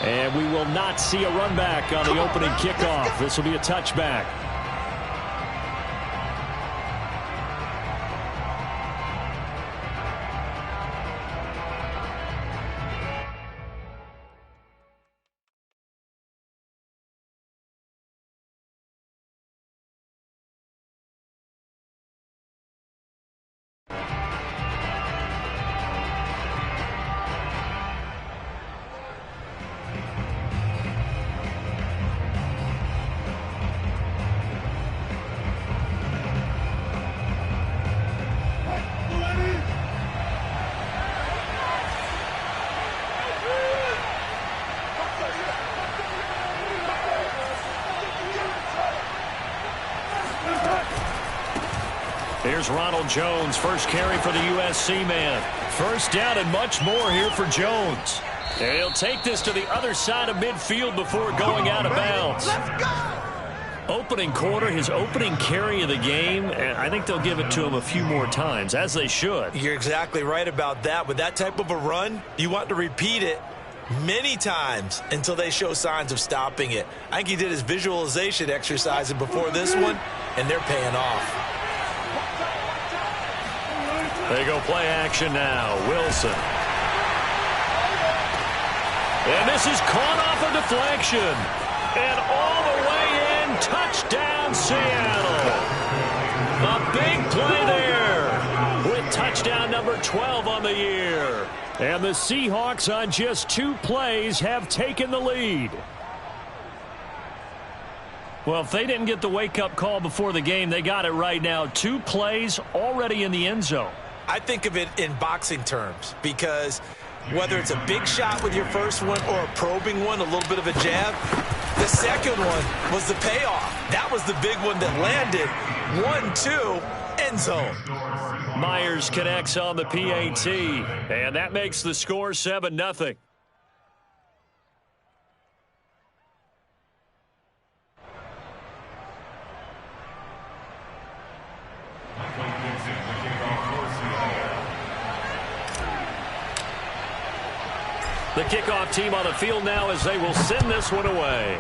And we will not see a run back on the opening kickoff. This will be a touchback. Here's Ronald Jones, first carry for the USC man. First down and much more here for Jones. And he'll take this to the other side of midfield before going out of bounds. Let's go! Opening quarter, his opening carry of the game, and I think they'll give it to him a few more times, as they should. You're exactly right about that. With that type of a run, you want to repeat it many times until they show signs of stopping it. I think he did his visualization exercise before this one, and they're paying off. They go play action now. Wilson. And this is caught off a deflection. And all the way in, touchdown Seattle. A big play there with touchdown number 12 on the year. And the Seahawks on just 2 plays have taken the lead. Well, if they didn't get the wake-up call before the game, they got it right now. 2 plays already in the end zone. I think of it in boxing terms because whether it's a big shot with your first one or a probing one, a little bit of a jab, the second one was the payoff. That was the big one that landed. 1-2, end zone. Myers connects on the PAT, and that makes the score 7-0. The kickoff team on the field now as they will send this one away.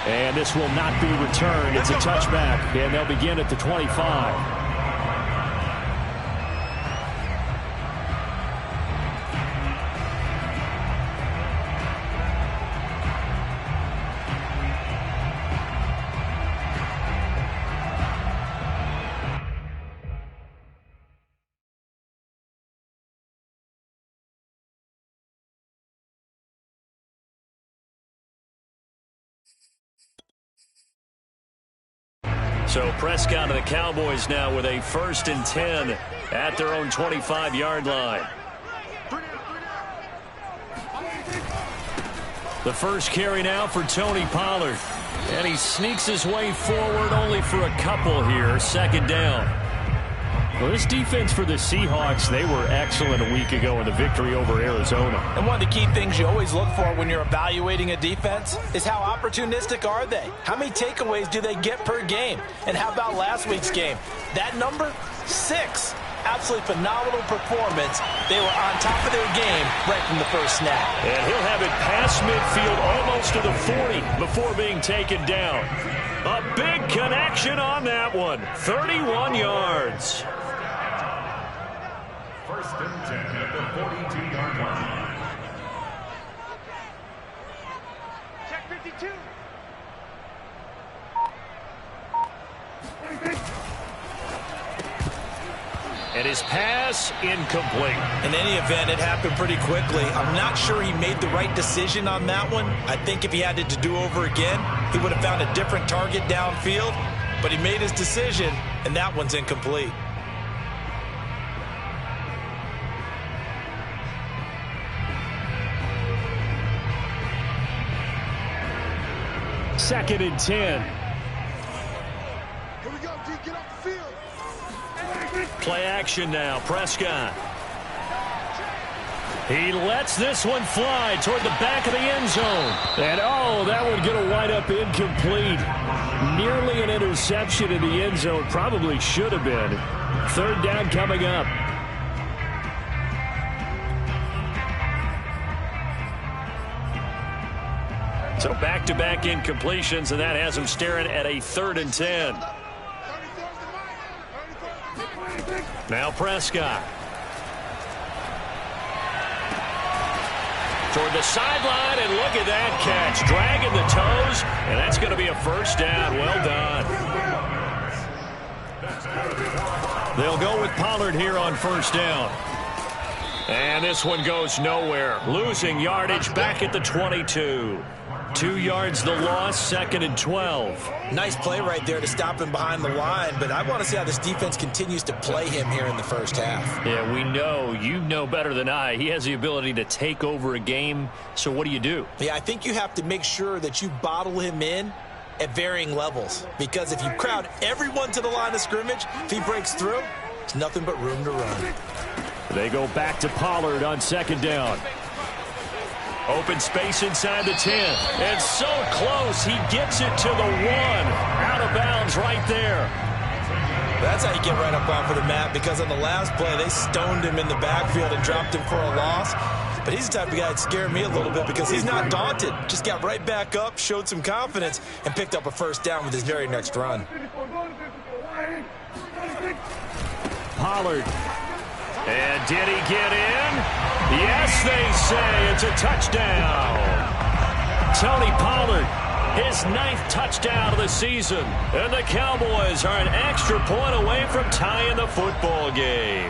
And this will not be returned. It's a touchback, and they'll begin at the 25. So Prescott and the Cowboys now with a 1st and 10 at their own 25-yard line. The first carry now for Tony Pollard. And he sneaks his way forward only for a couple here. 2nd down. Well, this defense for the Seahawks, they were excellent a week ago in the victory over Arizona. And one of the key things you always look for when you're evaluating a defense is how opportunistic are they? How many takeaways do they get per game? And how about last week's game? That number, 6. Absolutely phenomenal performance. They were on top of their game right from the first snap. And he'll have it past midfield almost to the 40 before being taken down. A big connection on that one. 31 yards. 1st and 10 at the 42-yard line. Check 52. And his pass incomplete. In any event, it happened pretty quickly. I'm not sure he made the right decision on that one. I think if he had it to do over again, he would have found a different target downfield. But he made his decision, and that one's incomplete. Second and 10. Here we go, D. Get off the field. Play action now. Prescott. He lets this one fly toward the back of the end zone. And, oh, that would get a wide-up incomplete. Nearly an interception in the end zone. Probably should have been. 3rd down coming up. So back-to-back incompletions, and that has him staring at a 3rd and 10. Now Prescott. Toward the sideline, and look at that catch. Dragging the toes, and that's going to be a 1st down. Well done. They'll go with Pollard here on 1st down. And this one goes nowhere. Losing yardage back at the 22. 2 yards the loss, 2nd and 12. Nice play right there to stop him behind the line, but I want to see how this defense continues to play him here in the 1st half. Yeah, we know. You know better than I. He has the ability to take over a game, so what do you do? Yeah, I think you have to make sure that you bottle him in at varying levels, because if you crowd everyone to the line of scrimmage, if he breaks through, it's nothing but room to run. They go back to Pollard on 2nd down. Open space inside the 10. And so close, he gets it to the 1. Out of bounds right there. That's how you get right up on for the mat, because on the last play, they stoned him in the backfield and dropped him for a loss. But he's the type of guy that scared me a little bit because he's not daunted. Just got right back up, showed some confidence, and picked up a 1st down with his very next run. Pollard. And did he get in? Yes, they say it's a touchdown. Tony Pollard, his 9th touchdown of the season. And the Cowboys are an extra point away from tying the football game.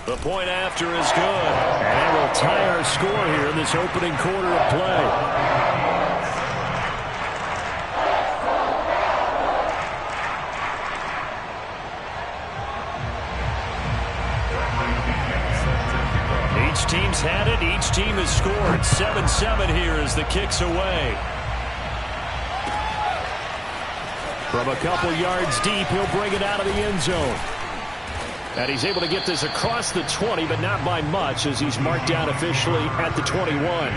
The point after is good. And we'll tie our score here in this opening quarter of play. Each team's had it. Each team has scored. 7-7 here as the kick's away. From a couple yards deep, he'll bring it out of the end zone. And he's able to get this across the 20, but not by much, as he's marked down officially at the 21.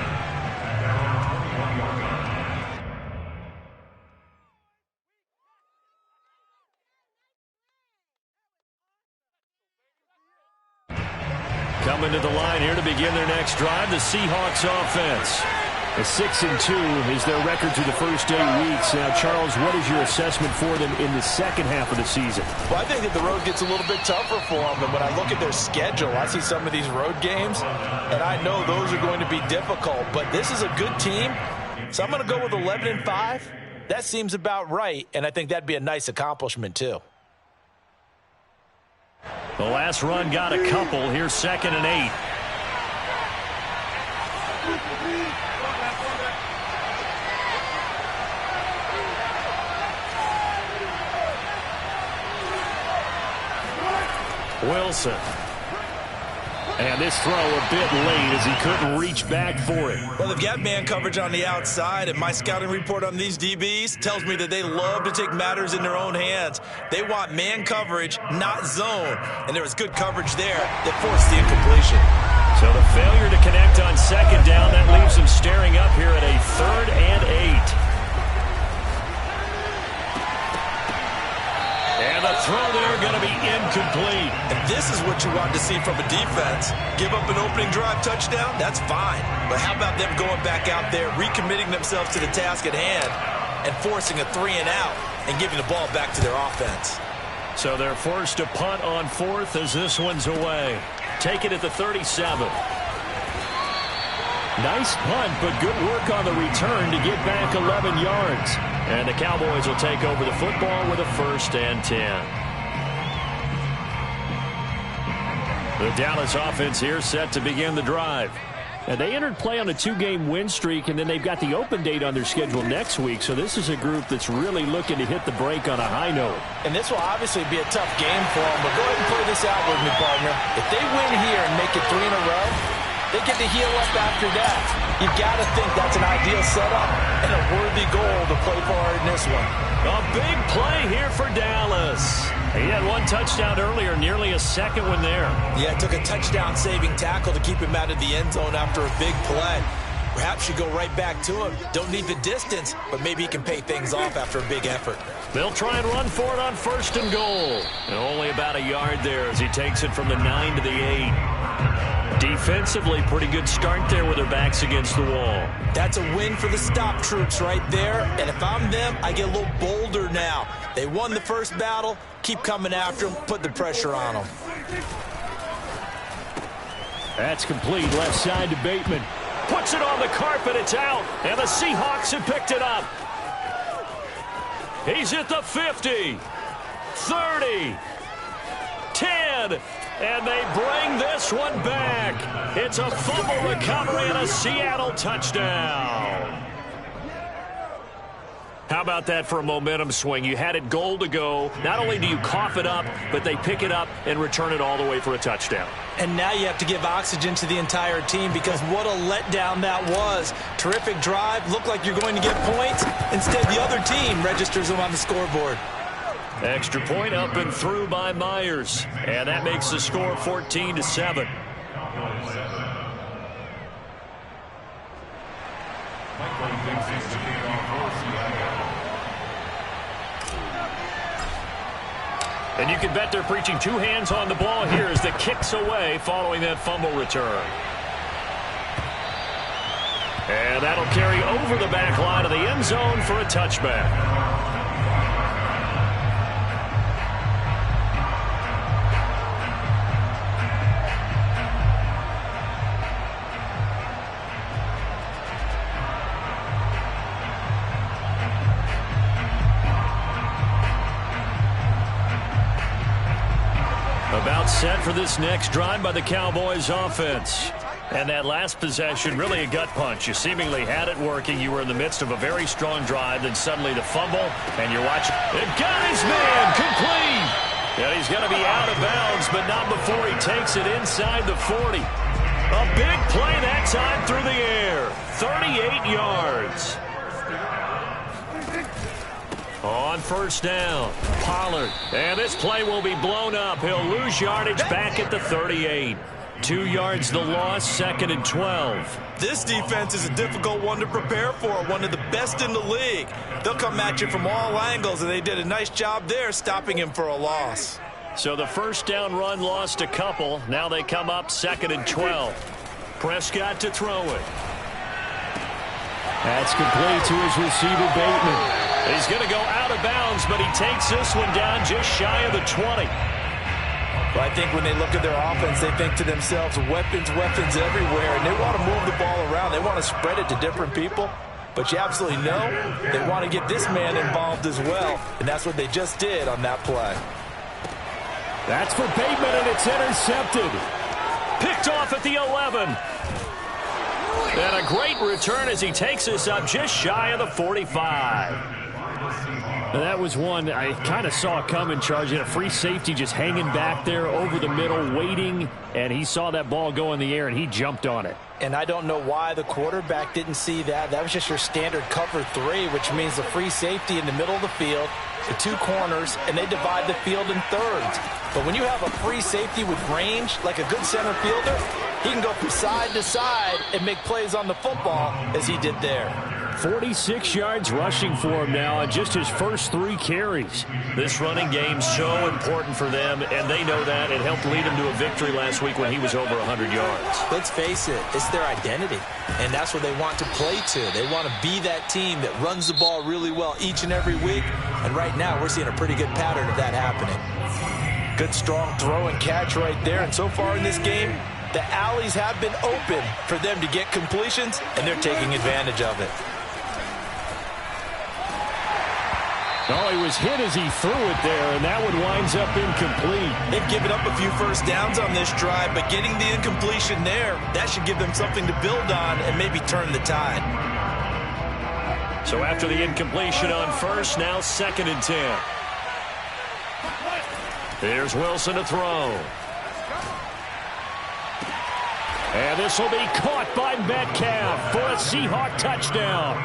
Coming to the line here to begin their next drive, the Seahawks offense. A 6-2 is their record through the first 8 weeks. Now, Charles, what is your assessment for them in the 2nd half of the season? Well, I think that the road gets a little bit tougher for them. And when I look at their schedule, I see some of these road games, and I know those are going to be difficult. But this is a good team, so I'm going to go with 11-5. That seems about right, and I think that'd be a nice accomplishment, too. The last run got a couple. Here's 2nd and 8. Wilson. And this throw a bit late as he couldn't reach back for it. Well, they've got man coverage on the outside, and my scouting report on these DBs tells me that they love to take matters in their own hands. They want man coverage, not zone. And there was good coverage there that forced the incompletion. So the failure to connect on 2nd down, that leaves them staring up here at a 3rd and 8. And the throw there going to be incomplete. And this is what you want to see from a defense. Give up an opening drive touchdown, that's fine. But how about them going back out there, recommitting themselves to the task at hand, and forcing a 3-and-out and giving the ball back to their offense. So they're forced to punt on 4th as this one's away. Take it at the 37. Nice punt, but good work on the return to get back 11 yards. And the Cowboys will take over the football with a 1st and 10. The Dallas offense here set to begin the drive. And they entered play on a 2-game win streak, and then they've got the open date on their schedule next week. So this is a group that's really looking to hit the break on a high note. And this will obviously be a tough game for them, but go ahead and play this out with me, partner. If they win here and make it 3 in a row, they get to heal up after that. You've got to think that's an ideal setup and a worthy goal to play for in this one. A big play here for Dallas. He had 1 touchdown earlier, nearly a 2nd one there. Yeah, it took a touchdown-saving tackle to keep him out of the end zone after a big play. Perhaps you go right back to him. Don't need the distance, but maybe he can pay things off after a big effort. They'll try and run for it on 1st and goal. And only about a yard there as he takes it from the 9 to the 8. Defensively, pretty good start there with their backs against the wall. That's a win for the stop troops right there. And if I'm them, I get a little bolder now. They won the first battle. Keep coming after them. Put the pressure on them. That's complete. Left side to Bateman. Puts it on the carpet. It's out. And the Seahawks have picked it up. He's at the 50. 30. 10. And they bring this one back. It's a fumble recovery and a Seattle touchdown. How about that for a momentum swing? You had it goal to go. Not only do you cough it up, but they pick it up and return it all the way for a touchdown. And now you have to give oxygen to the entire team because what a letdown that was. Terrific drive. Looked like you're going to get points. Instead, the other team registers them on the scoreboard. Extra point up and through by Myers. And that makes the score 14-7. And you can bet they're preaching two hands on the ball here as the kick's away following that fumble return. And that'll carry over the back line of the end zone for a touchback. About set for this next drive by the Cowboys offense. And that last possession, really a gut punch. You seemingly had it working. You were in the midst of a very strong drive. Then suddenly the fumble, and you're watching. It got his man complete. And he's going to be out of bounds, but not before he takes it inside the 40. A big play that time through the air. 38 yards. On first down, Pollard. And this play will be blown up. He'll lose yardage back at the 38. 2 yards the loss, 2nd and 12. This defense is a difficult one to prepare for, one of the best in the league. They'll come at you from all angles, and they did a nice job there stopping him for a loss. So the first down run lost a couple. Now they come up 2nd and 12. Prescott to throw it. That's complete to his receiver, Bateman. He's going to go out of bounds, but he takes this one down just shy of the 20. Well, I think when they look at their offense, they think to themselves, weapons everywhere, and they want to move the ball around. They want to spread it to different people, but you absolutely know they want to get this man involved as well, and that's what they just did on that play. That's for Bateman, and it's intercepted. Picked off at the 11. And a great return as he takes us up just shy of the 45. That was one I kind of saw coming, charging a free safety just hanging back there over the middle, waiting, and he saw that ball go in the air, and he jumped on it. And I don't know why the quarterback didn't see that. That was just your standard cover 3, which means the free safety in the middle of the field, the two corners, and they divide the field in thirds. But when you have a free safety with range, like a good center fielder, he can go from side to side and make plays on the football as he did there. 46 yards rushing for him now on just his first 3 carries. This running game's so important for them, and they know that. It helped lead them to a victory last week when he was over 100 yards. Let's face it, it's their identity, and that's what they want to play to. They want to be that team that runs the ball really well each and every week, and right now we're seeing a pretty good pattern of that happening. Good, strong throw and catch right there, and so far in this game, the alleys have been open for them to get completions, and they're taking advantage of it. Oh, he was hit as he threw it there, and that one winds up incomplete. They've given up a few first downs on this drive, but getting the incompletion there, that should give them something to build on and maybe turn the tide. So after the incompletion on first, now 2nd and 10. Here's Wilson to throw. And this will be caught by Metcalf for a Seahawk touchdown.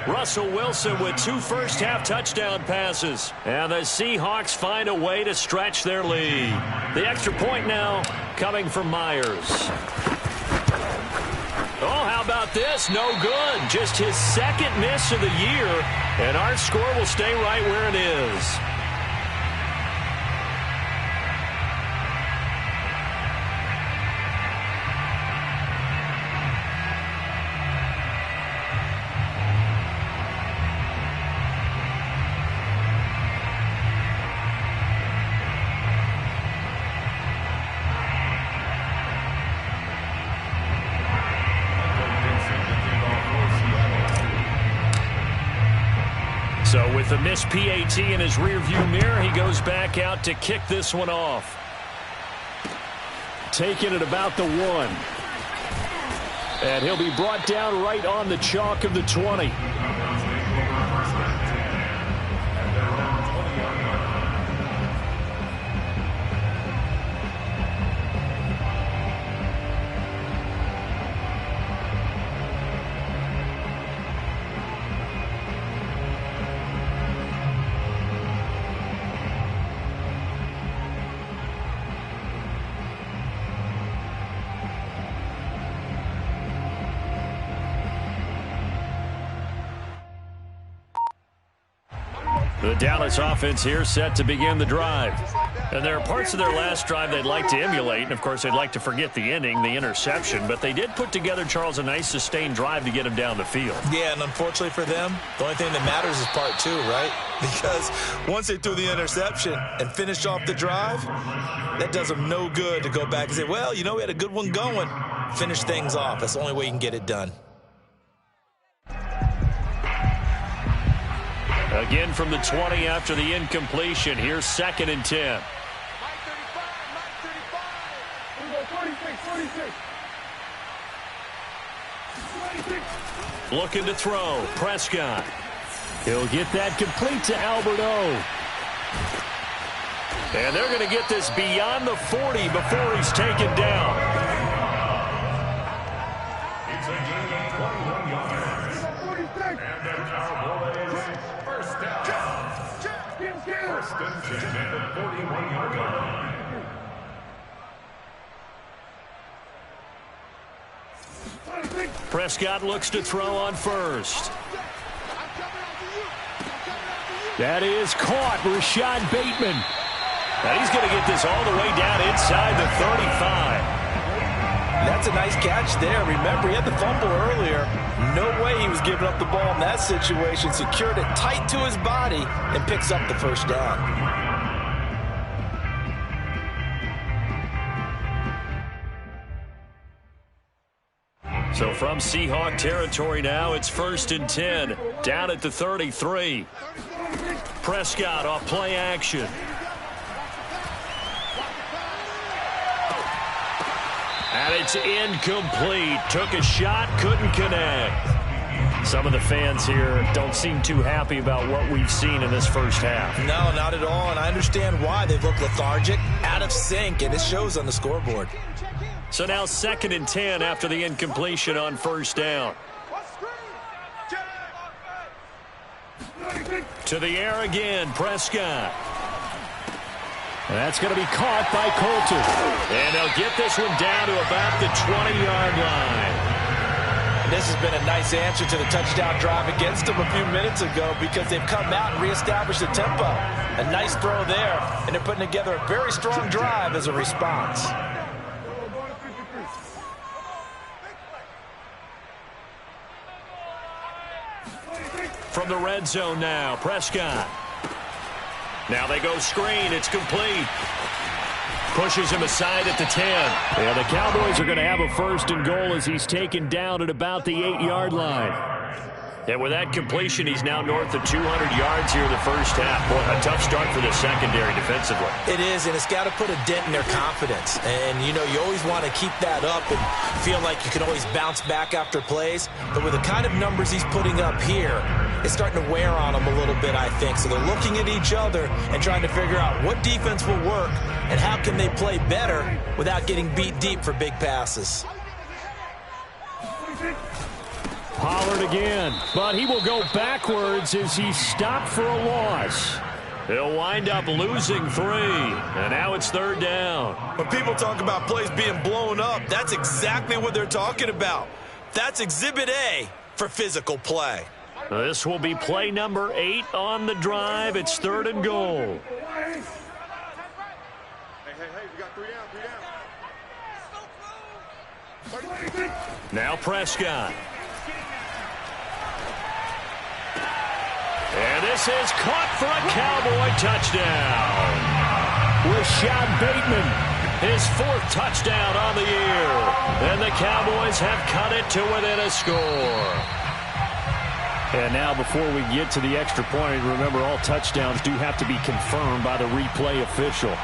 Russell Wilson with 2 first-half touchdown passes. And the Seahawks find a way to stretch their lead. The extra point now coming from Myers. Oh, How about this? No good. Just his second miss of the year, and our score will stay right where it is. So with the missed PAT in his rearview mirror, he goes back out to kick this one off. Taking it about the 1. And he'll be brought down right on the chalk of the 20. The Dallas offense here set to begin the drive. And there are parts of their last drive they'd like to emulate. And, of course, they'd like to forget the inning, the interception. But they did put together, Charles, a nice sustained drive to get him down the field. Yeah, and unfortunately for them, the only thing that matters is part 2, right? Because once they threw the interception and finished off the drive, that does them no good to go back and say, well, you know, we had a good one going. Finish things off. That's the only way you can get it done. Again from the 20 after the incompletion. Here's 2nd and 10. Looking to throw. Prescott. He'll get that complete to Alberto. And they're going to get this beyond the 40 before he's taken down. It's a gain of 21 yards. And the Cowboys first down. First and 10 at the 41-yard line. Prescott looks to throw on first. That is caught. Rashad Bateman. And he's going to get this all the way down inside the 35. That's a nice catch there. Remember, he had the fumble earlier. No way he was giving up the ball in that situation. Secured it tight to his body and picks up the first down. So from Seahawk territory now, it's 1st and 10. Down at the 33. Prescott off play action. And it's incomplete. Took a shot, couldn't connect. Some of the fans here don't seem too happy about what we've seen in this first half. No, not at all, and I understand why. They've looked lethargic, out of sync, and it shows on the scoreboard. So now 2nd and 10 after the incompletion on first down. To the air again, Prescott. And that's going to be caught by Colton. And they'll get this one down to about the 20-yard line. And this has been a nice answer to the touchdown drive against them a few minutes ago because they've come out and reestablished the tempo. A nice throw there, and they're putting together a very strong drive as a response. From the red zone now, Prescott. Now they go screen. It's complete. Pushes him aside at the 10. And the Cowboys are going to have a 1st and goal as he's taken down at about the 8-yard line. And with that completion, he's now north of 200 yards here in the first half. Boy, a tough start for the secondary defensively. It is, and it's got to put a dent in their confidence. And, you know, you always want to keep that up and feel like you can always bounce back after plays. But with the kind of numbers he's putting up here, it's starting to wear on them a little bit, I think. So they're looking at each other and trying to figure out what defense will work and how can they play better without getting beat deep for big passes. Pollard again, but he will go backwards as he's stopped for a loss. He'll wind up losing 3, and now it's 3rd down. When people talk about plays being blown up, that's exactly what they're talking about. That's Exhibit A for physical play. This will be play number 8 on the drive. It's 3rd and goal. Hey, we got 3 down. Now Prescott. And this is caught for a Cowboy touchdown. Rashad Bateman, his 4th touchdown on the year. And the Cowboys have cut it to within a score. And now before we get to the extra point, remember all touchdowns do have to be confirmed by the replay official.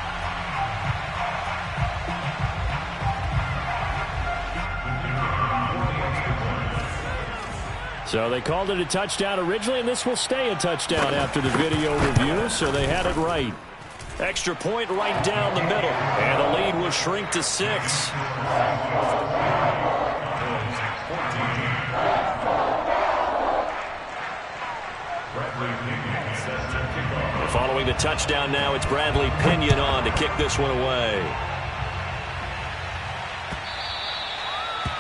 So they called it a touchdown originally, and this will stay a touchdown after the video review, so they had it right. Extra point right down the middle, and the lead will shrink to 6. Following the touchdown now, it's Bradley Pinion on to kick this one away.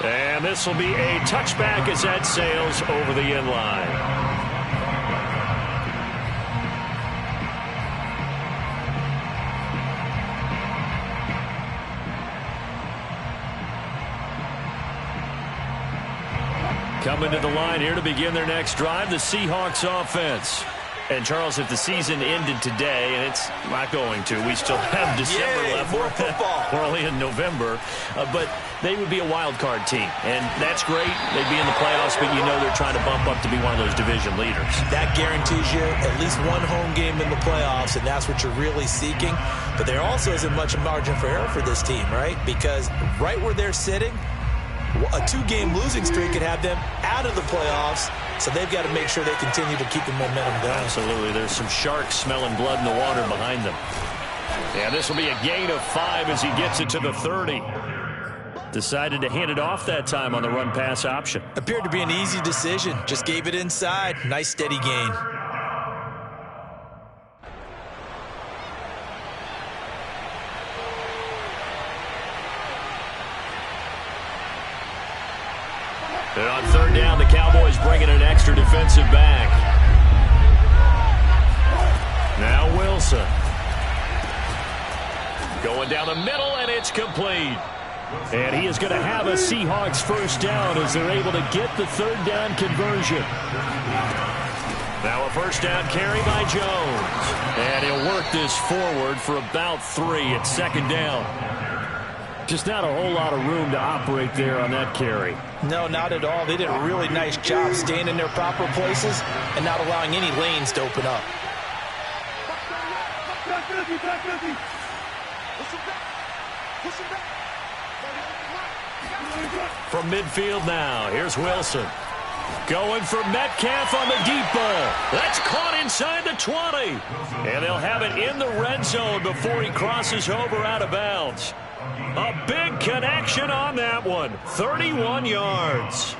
And this will be a touchback as that sails over the end line. Coming to the line here to begin their next drive, the Seahawks offense. And, Charles, if the season ended today, and it's not going to, we still have December left. More football. We're only in November. But they would be a wild card team. And that's great. They'd be in the playoffs, but you know they're trying to bump up to be one of those division leaders. That guarantees you at least one home game in the playoffs, and that's what you're really seeking. But there also isn't much margin for error for this team, right? Because right where they're sitting, a 2-game losing streak could have them out of the playoffs, so they've got to make sure they continue to keep the momentum going. Absolutely. There's some sharks smelling blood in the water behind them. Yeah, this will be a gain of 5 as he gets it to the 30. Decided to hand it off that time on the run-pass option. Appeared to be an easy decision. Just gave it inside. Nice, steady gain. And on 3rd down, the Cowboys bringing an extra defensive back. Now Wilson. Going down the middle, and it's complete. And he is going to have a Seahawks first down as they're able to get the 3rd down conversion. Now a first down carry by Jones. And he'll work this forward for about 3 at 2nd down. Just not a whole lot of room to operate there on that carry. No, not at all. They did a really nice job staying in their proper places and not allowing any lanes to open up. From midfield now, here's Wilson. Going for Metcalf on the deep ball. That's caught inside the 20. And they'll have it in the red zone before he crosses over out of bounds. A big connection on that one. 31 yards.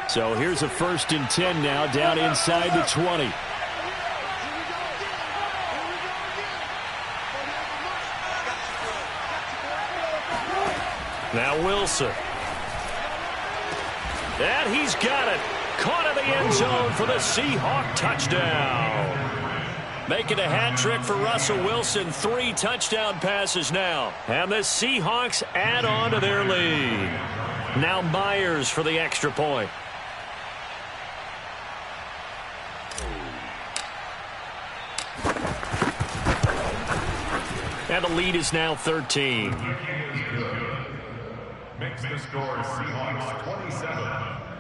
So here's a 1st and 10 now, down inside the 20. Now Wilson. And he's got it. Caught in the end zone for the Seahawk touchdown. Making a hat trick for Russell Wilson. 3 touchdown passes now. And the Seahawks add on to their lead. Now Myers for the extra point. And the lead is now 13. Makes the score Seahawks 27,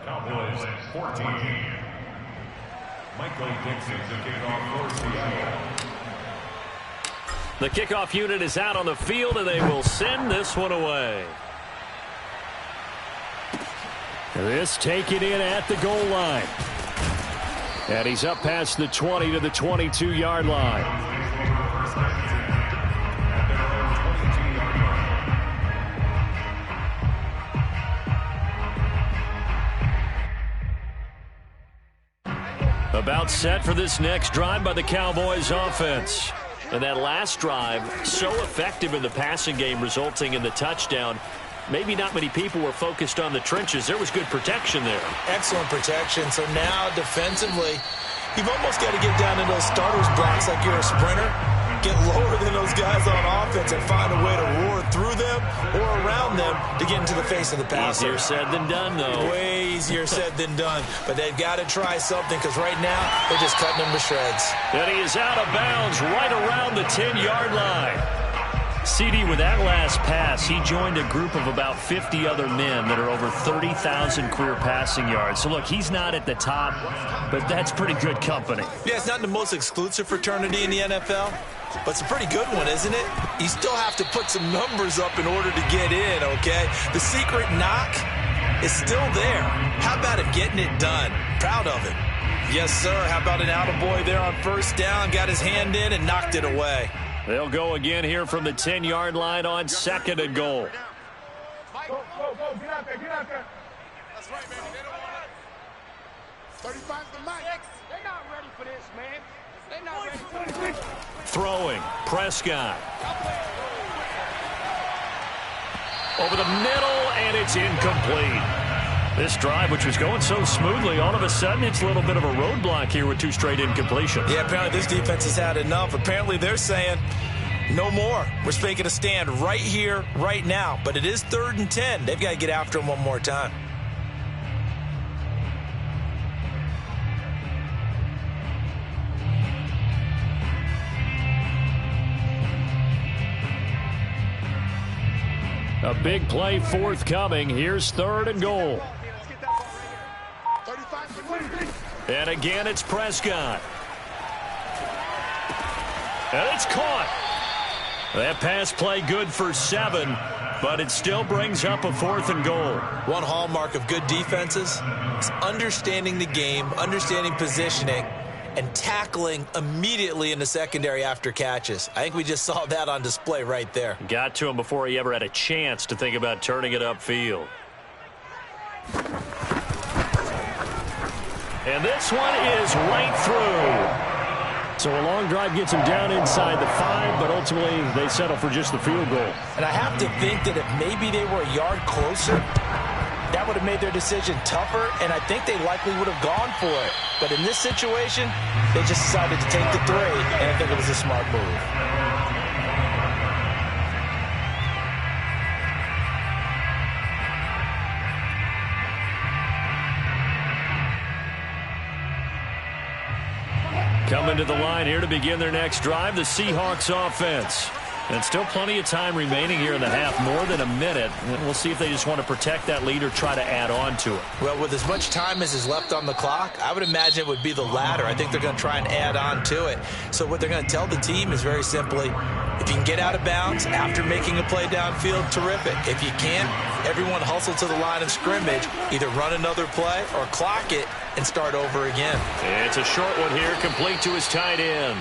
Cowboys 14. Michael Dixon to kick off for Seattle. The kickoff unit is out on the field, and they will send this one away. This taken in at the goal line. And he's up past the 20 to the 22-yard line. About set for this next drive by the Cowboys offense. And that last drive, so effective in the passing game, resulting in the touchdown. Maybe not many people were focused on the trenches. There was good protection there. Excellent protection. So now defensively, you've almost got to get down in those starters blocks like you're a sprinter. Get lower than those guys on offense and find a way to roar through them or around them to get into the face of the passer. Easier said than done, though. Way easier said than done. But they've got to try something because right now they're just cutting them to shreds. And he is out of bounds right around the 10-yard line. CD, with that last pass, he joined a group of about 50 other men that are over 30,000 career passing yards. So, look, he's not at the top, but that's pretty good company. Yeah, it's not the most exclusive fraternity in the NFL, but it's a pretty good one, isn't it? You still have to put some numbers up in order to get in, okay? The secret knock is still there. How about him getting it done? Proud of it. Yes, sir. How about an attaboy there on first down? Got his hand in and knocked it away. They'll go again here from the 10-yard line on 2nd and goal. Go, get out there, get out there. That's right, baby. They don't want it. 35 to Mike. They're not ready for this, man. They're not ready for this. Throwing, Prescott. Over the middle, and it's incomplete. This drive, which was going so smoothly, all of a sudden it's a little bit of a roadblock here with 2 straight incompletions. Yeah, apparently this defense has had enough. Apparently they're saying no more. We're making a stand right here, right now. But it is 3rd and 10. They've got to get after him one more time. A big play forthcoming. Here's 3rd and goal. And again, it's Prescott. And it's caught. That pass play good for 7, but it still brings up a 4th and goal. One hallmark of good defenses is understanding the game, understanding positioning, and tackling immediately in the secondary after catches. I think we just saw that on display right there. Got to him before he ever had a chance to think about turning it upfield. And this one is right through. So a long drive gets him down inside the 5, but ultimately they settle for just the field goal. And I have to think that if maybe they were a yard closer, that would have made their decision tougher, and I think they likely would have gone for it. But in this situation, they just decided to take the 3, and I think it was a smart move. Coming to the line here to begin their next drive, the Seahawks offense. And still plenty of time remaining here in the half, more than a minute. And we'll see if they just want to protect that lead or try to add on to it. Well, with as much time as is left on the clock, I would imagine it would be the latter. I think they're going to try and add on to it. So what they're going to tell the team is very simply, if you can get out of bounds after making a play downfield, terrific. If you can't, everyone hustle to the line of scrimmage, either run another play or clock it and start over again. It's a short one here, complete to his tight end.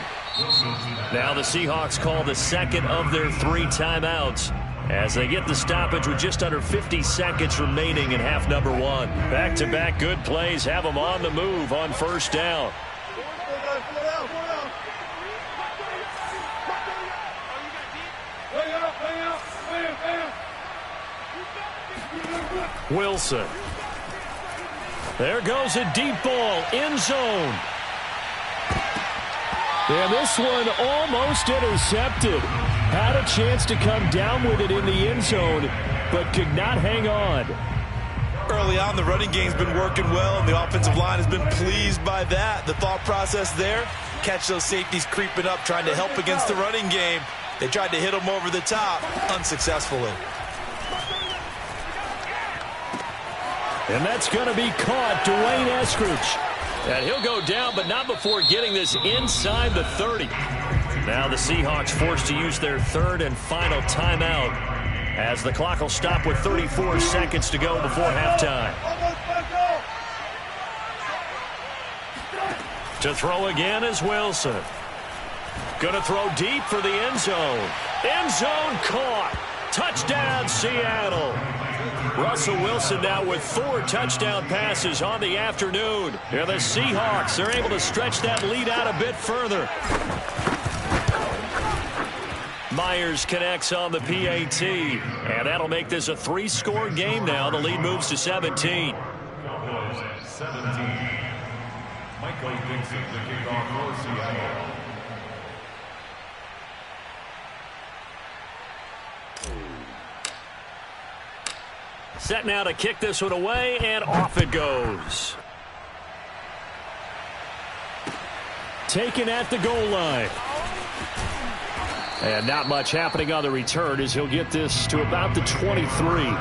Now the Seahawks call the second of their 3 timeouts as they get the stoppage with just under 50 seconds remaining in half number 1. Back-to-back good plays have them on the move on first down. Wilson. There goes a deep ball, end zone. And this one almost intercepted. Had a chance to come down with it in the end zone, but could not hang on. Early on, the running game's been working well, and the offensive line has been pleased by that. The thought process there, catch those safeties creeping up, trying to help against the running game. They tried to hit them over the top, unsuccessfully. And that's going to be caught, Dwayne Eskridge. And he'll go down, but not before getting this inside the 30. Now the Seahawks forced to use their 3rd and final timeout as the clock will stop with 34 seconds to go before halftime. To throw again is Wilson. Going to throw deep for the end zone. End zone caught. Touchdown, Seattle. Russell Wilson now with 4 touchdown passes on the afternoon. And the Seahawks are able to stretch that lead out a bit further. Myers connects on the PAT. And that'll make this a 3-score game now. The lead moves to 17. Cowboys at 17. Michael Dixon, the kickoff for Seattle. Set now to kick this one away, and off it goes. Taken at the goal line. And not much happening on the return as he'll get this to about the 23.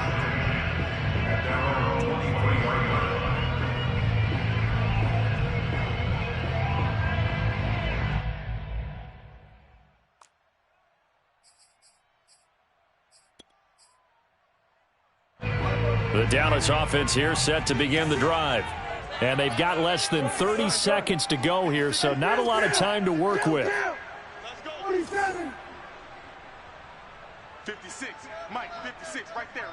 The Dallas offense here set to begin the drive. And they've got less than 30 seconds to go here, so not a lot of time to work with. 56. Mike, 56. Right there,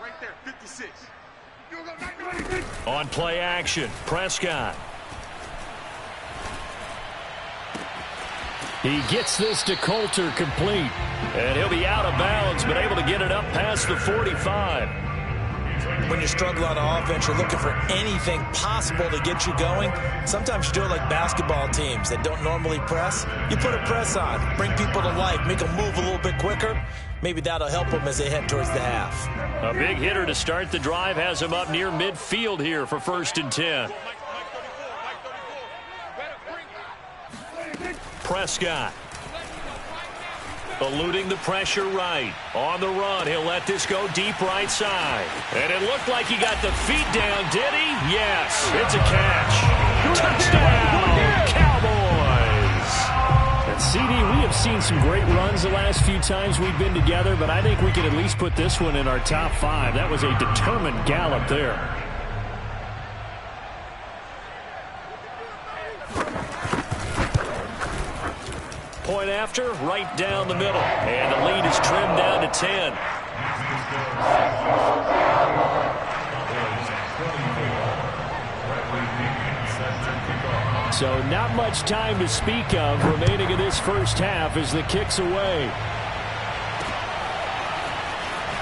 56. On play action, Prescott. He gets this to Coulter complete. And he'll be out of bounds, but able to get it up past the 45. When you struggle on offense, you're looking for anything possible to get you going. Sometimes you do it like basketball teams that don't normally press. You put a press on, bring people to life, make them move a little bit quicker. Maybe that'll help them as they head towards the half. A big hitter to start the drive has him up near midfield here for 1st and 10. Prescott. Eluding the pressure right. On the run, he'll let this go deep right side. And it looked like he got the feet down, did he? Yes, it's a catch. Touchdown, Cowboys. And CD, we have seen some great runs the last few times we've been together, but I think we can at least put this one in our top 5. That was a determined gallop there. Point after, right down the middle. And the lead is trimmed down to 10. So not much time to speak of remaining in this first half as the kick's away.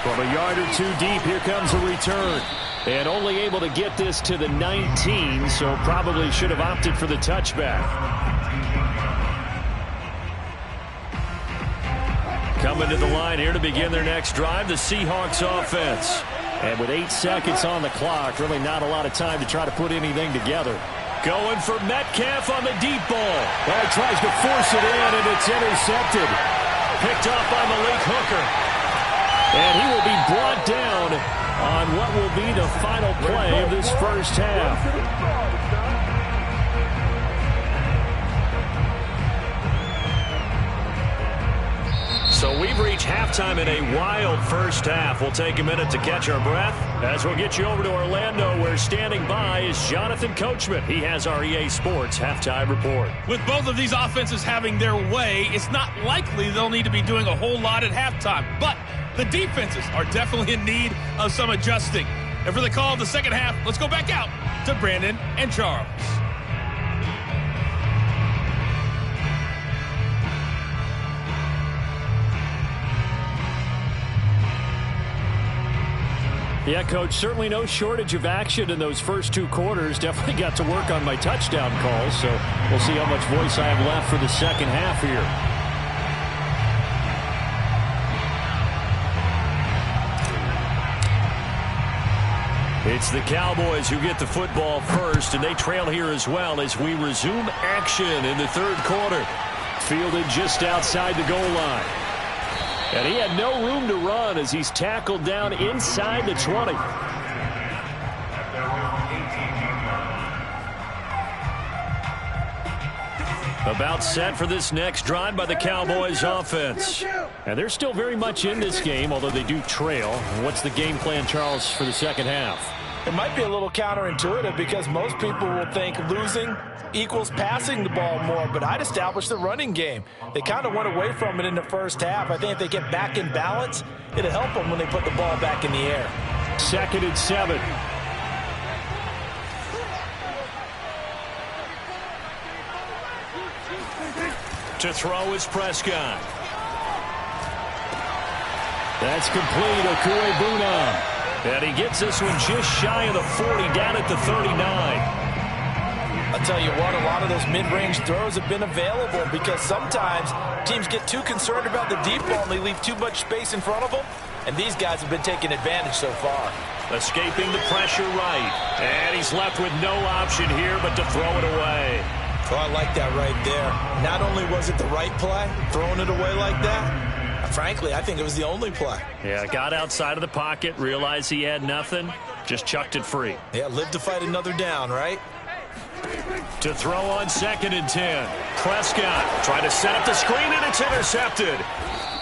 From a yard or 2 deep, here comes a return. And only able to get this to the 19, so probably should have opted for the touchback. Coming to the line here to begin their next drive, the Seahawks offense. And with 8 seconds on the clock, really not a lot of time to try to put anything together. Going for Metcalf on the deep ball. Well, he tries to force it in, and it's intercepted. Picked off by Malik Hooker. And he will be brought down on what will be the final play of this first half. So we've reached halftime in a wild first half. We'll take a minute to catch our breath as we'll get you over to Orlando, where standing by is Jonathan Coachman. He has our EA Sports halftime report. With both of these offenses having their way, it's not likely they'll need to be doing a whole lot at halftime. But the defenses are definitely in need of some adjusting. And for the call of the second half, let's go back out to Brandon and Charles. Yeah, Coach, certainly no shortage of action in those first 2 quarters. Definitely got to work on my touchdown calls, so we'll see how much voice I have left for the second half here. It's the Cowboys who get the football first, and they trail here as well as we resume action in the 3rd quarter. Fielded just outside the goal line. And he had no room to run as he's tackled down inside the 20. About set for this next drive by the Cowboys offense. And they're still very much in this game, although they do trail. What's the game plan, Charles, for the second half? It might be a little counterintuitive because most people will think losing equals passing the ball more, but I'd establish the running game. They kind of went away from it in the first half. I think if they get back in balance, it'll help them when they put the ball back in the air. 2nd and 7. To throw is Prescott. That's complete. Okuegbuna. And he gets this one just shy of the 40, down at the 39. I'll tell you what, a lot of those mid-range throws have been available because sometimes teams get too concerned about the deep ball and they leave too much space in front of them. And these guys have been taking advantage so far. Escaping the pressure right. And he's left with no option here but to throw it away. Oh, I like that right there. Not only was it the right play, throwing it away like that, frankly, I think it was the only play. Yeah, got outside of the pocket, realized he had nothing, just chucked it free. Yeah, live to fight another down, right? To throw on 2nd and 10. Prescott trying to set up the screen, and it's intercepted.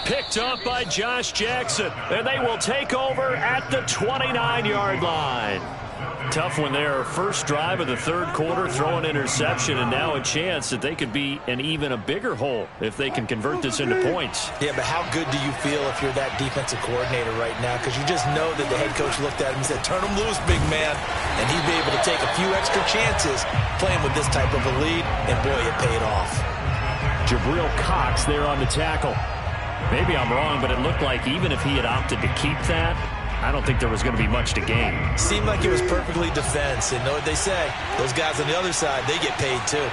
Picked up by Josh Jackson, and they will take over at the 29-yard line. Tough one there. First drive of the third quarter, throw an interception, and now a chance that they could be in even a bigger hole if they can convert this into points. Yeah, but how good do you feel if you're that defensive coordinator right now? Because you just know that the head coach looked at him and said, turn him loose, big man. And he'd be able to take a few extra chances playing with this type of a lead, and boy, it paid off. Jabril Cox there on the tackle. Maybe I'm wrong, but it looked like even if he had opted to keep that, I don't think there was going to be much to gain. Seemed like it was perfectly defense. And know what they say? Those guys on the other side, they get paid too.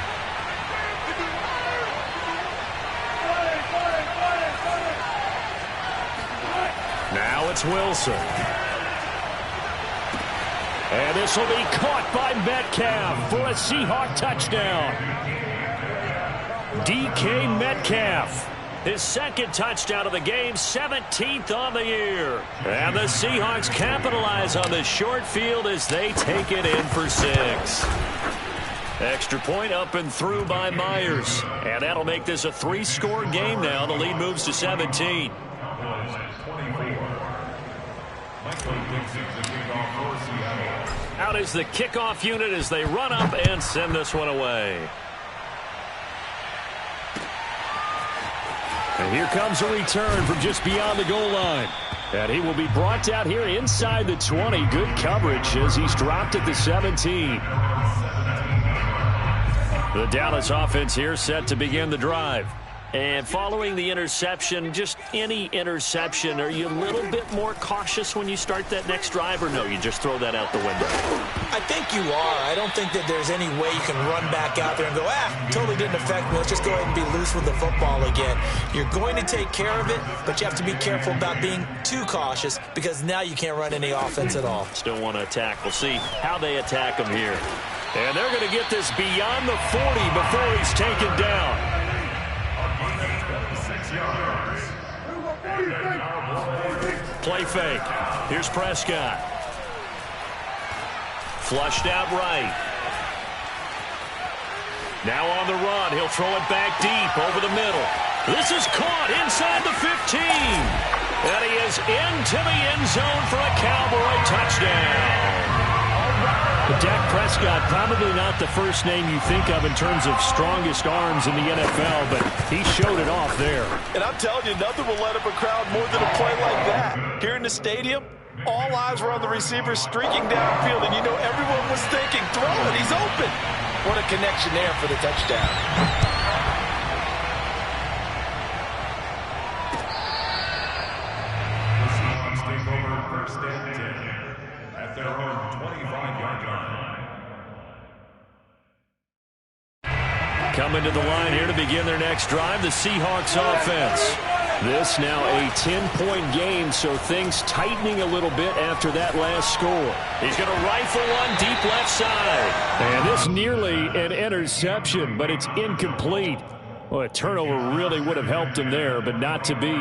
Now it's Wilson. And this will be caught by Metcalf for a Seahawk touchdown. DK Metcalf. His second touchdown of the game, 17th on the year. And the Seahawks capitalize on the short field as they take it in for 6. Extra point up and through by Myers. And that'll make this a 3-score game now. The lead moves to 17. Out is the kickoff unit as they run up and send this one away. And here comes a return from just beyond the goal line. And he will be brought down here inside the 20. Good coverage as he's dropped at the 17. The Dallas offense here set to begin the drive. And following the interception, just any interception, are you a little bit more cautious when you start that next drive, or no, you just throw that out the window? I think you are. I don't think that there's any way you can run back out there and go, totally didn't affect me. Let's just go ahead and be loose with the football again. You're going to take care of it, but you have to be careful about being too cautious because now you can't run any offense at all. Still want to attack. We'll see how they attack him here. And they're going to get this beyond the 40 before he's taken down. Play fake. Here's Prescott. Flushed out right. Now on the run. He'll throw it back deep over the middle. This is caught inside the 15. And he is into the end zone for a Cowboy touchdown. Dak Prescott, probably not the first name you think of in terms of strongest arms in the NFL, but he showed it off there. And I'm telling you, nothing will let up a crowd more than a play like that. Here in the stadium, all eyes were on the receiver streaking downfield, and you know everyone was thinking, throw it, he's open. What a connection there for the touchdown. Coming to the line here to begin their next drive, the Seahawks offense. This now a 10-point game, so things tightening a little bit after that last score. He's going to rifle one deep left side. And this nearly an interception, but it's incomplete. Well, a turnover really would have helped him there, but not to be.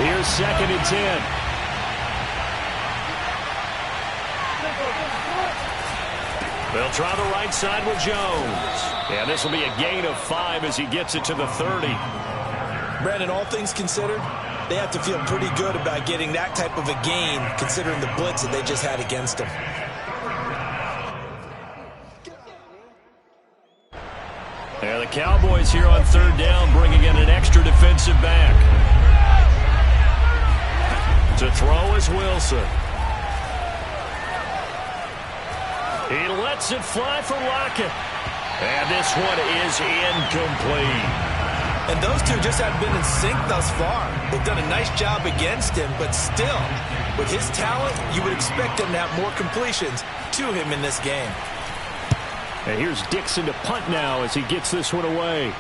Here's 2nd and 10. They'll try the right side with Jones. And this will be a gain of 5 as he gets it to the 30. Brandon, all things considered, they have to feel pretty good about getting that type of a gain considering the blitz that they just had against them. And the Cowboys here on 3rd down, bringing in an extra defensive back. To throw is Wilson. He lets it fly for Lockett. And this one is incomplete. And those two just haven't been in sync thus far. They've done a nice job against him, but still, with his talent, you would expect him to have more completions to him in this game. And here's Dixon to punt now as he gets this one away.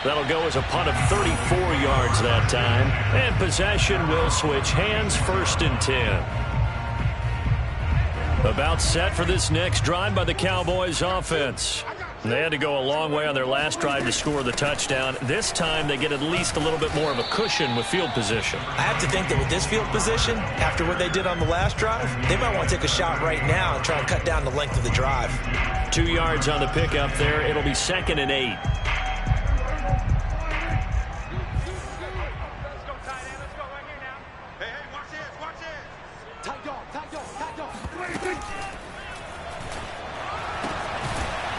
That'll go as a punt of 34 yards that time. And possession will switch hands, 1st and 10. About set for this next drive by the Cowboys offense. They had to go a long way on their last drive to score the touchdown. This time they get at least a little bit more of a cushion with field position. I have to think that with this field position, after what they did on the last drive, they might want to take a shot right now and try and cut down the length of the drive. 2 yards on the pickup there. It'll be 2nd and 8.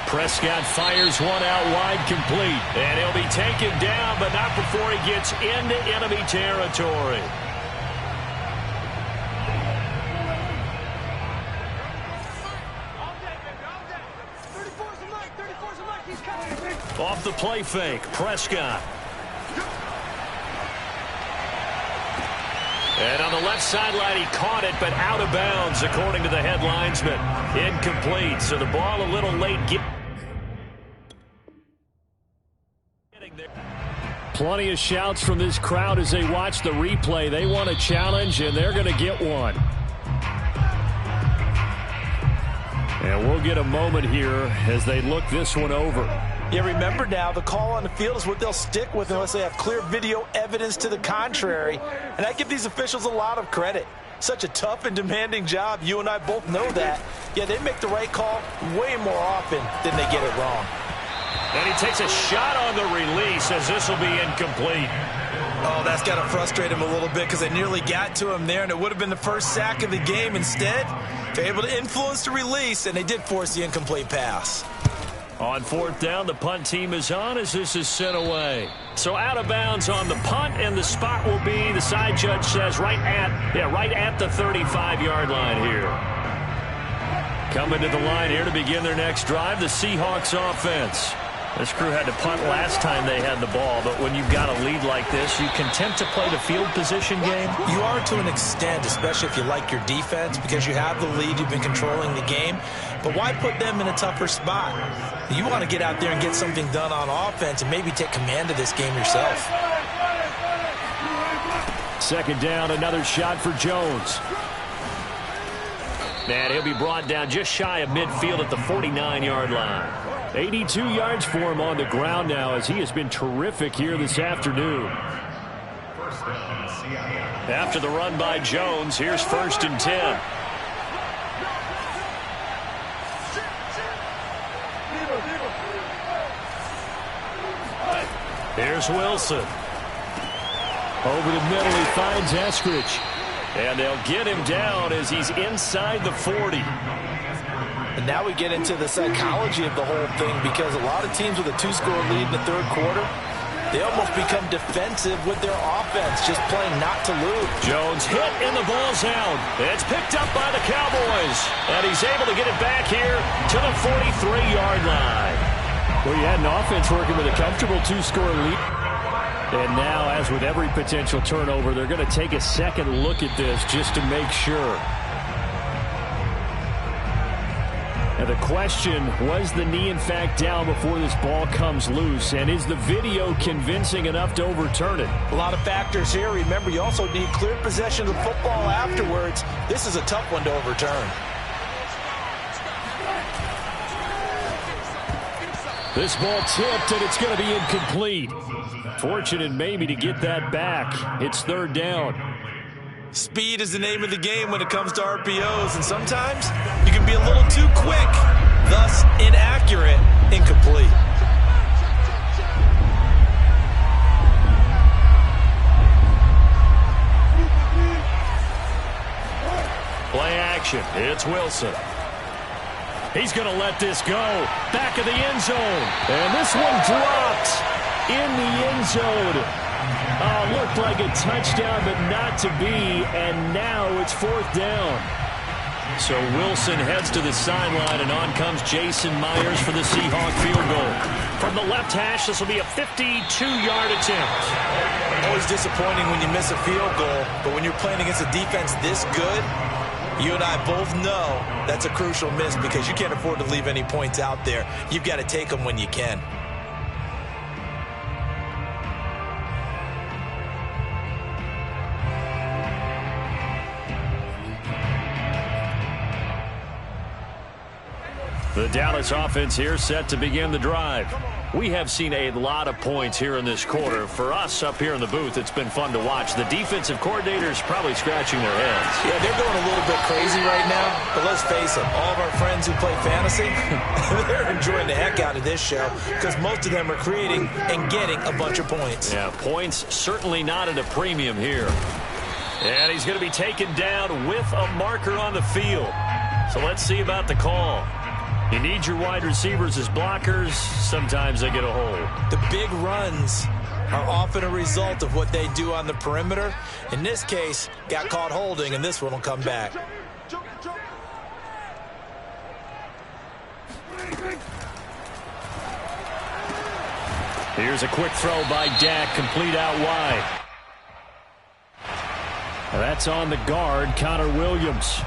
Prescott fires one out wide, complete. And he'll be taken down, but not before he gets into enemy territory. Off the play fake, Prescott. And on the left sideline, he caught it, but out of bounds, according to the head linesman. Incomplete, so the ball a little late. Plenty of shouts from this crowd as they watch the replay. They want a challenge, and they're going to get one. And we'll get a moment here as they look this one over. Yeah, remember now, the call on the field is what they'll stick with unless they have clear video evidence to the contrary. And I give these officials a lot of credit. Such a tough and demanding job. You and I both know that. Yeah, they make the right call way more often than they get it wrong. And he takes a shot on the release as this will be incomplete. Oh, that's got to frustrate him a little bit because they nearly got to him there, and it would have been the first sack of the game. Instead, they're able to influence the release, and they did force the incomplete pass. On 4th down, the punt team is on as this is sent away. So out of bounds on the punt, and the spot will be, the side judge says, right at the 35-yard line here. Coming to the line here to begin their next drive, the Seahawks offense. This crew had to punt last time they had the ball, but when you've got a lead like this, you content to play the field position game? You are to an extent, especially if you like your defense, because you have the lead, you've been controlling the game. But why put them in a tougher spot? You want to get out there and get something done on offense and maybe take command of this game yourself. 2nd down, another shot for Jones. And he'll be brought down just shy of midfield at the 49-yard line. 82 yards for him on the ground now as he has been terrific here this afternoon. After the run by Jones, here's 1st and 10. Here's Wilson. Over the middle, he finds Eskridge. And they'll get him down as he's inside the 40. And now we get into the psychology of the whole thing because a lot of teams with a 2-score lead in the 3rd quarter, they almost become defensive with their offense, just playing not to lose. Jones hit and the ball's out. It's picked up by the Cowboys. And he's able to get it back here to the 43-yard line. Well, you had an offense working with a comfortable 2-score lead. And now, as with every potential turnover, they're going to take a second look at this just to make sure. And the question, was the knee in fact down before this ball comes loose? And is the video convincing enough to overturn it? A lot of factors here. Remember, you also need clear possession of the football afterwards. This is a tough one to overturn. This ball tipped, and it's going to be incomplete. Fortunate maybe to get that back. It's 3rd down. Speed is the name of the game when it comes to RPOs, and sometimes you can be a little too quick, thus inaccurate, incomplete. Play action. It's Wilson. He's going to let this go. Back of the end zone. And this one dropped in the end zone. Looked like a touchdown, but not to be. And now it's 4th down. So Wilson heads to the sideline, and on comes Jason Myers for the Seahawk field goal. From the left hash, this will be a 52-yard attempt. Always disappointing when you miss a field goal, but when you're playing against a defense this good, you and I both know that's a crucial miss because you can't afford to leave any points out there. You've got to take them when you can. The Dallas offense here set to begin the drive. We have seen a lot of points here in this quarter. For us up here in the booth, it's been fun to watch. The defensive coordinators probably scratching their heads. Yeah, they're going a little bit crazy right now. But let's face it, all of our friends who play fantasy, they're enjoying the heck out of this show because most of them are creating and getting a bunch of points. Yeah, points certainly not at a premium here. And he's going to be taken down with a marker on the field. So let's see about the call. You need your wide receivers as blockers. Sometimes they get a hold. The big runs are often a result of what they do on the perimeter. In this case, got caught holding, and this one will come back. Here's a quick throw by Dak, complete out wide. That's on the guard, Connor Williams.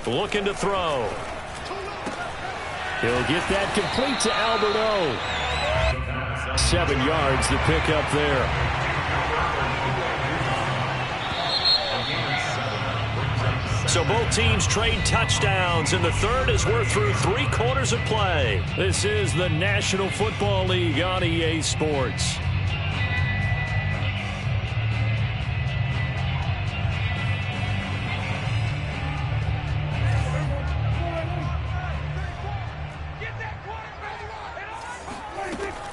Looking to throw. He'll get that complete to Albert O. 7 yards to pick up there. So both teams trade touchdowns in the third as we're through 3 quarters of play. This is the National Football League on EA Sports.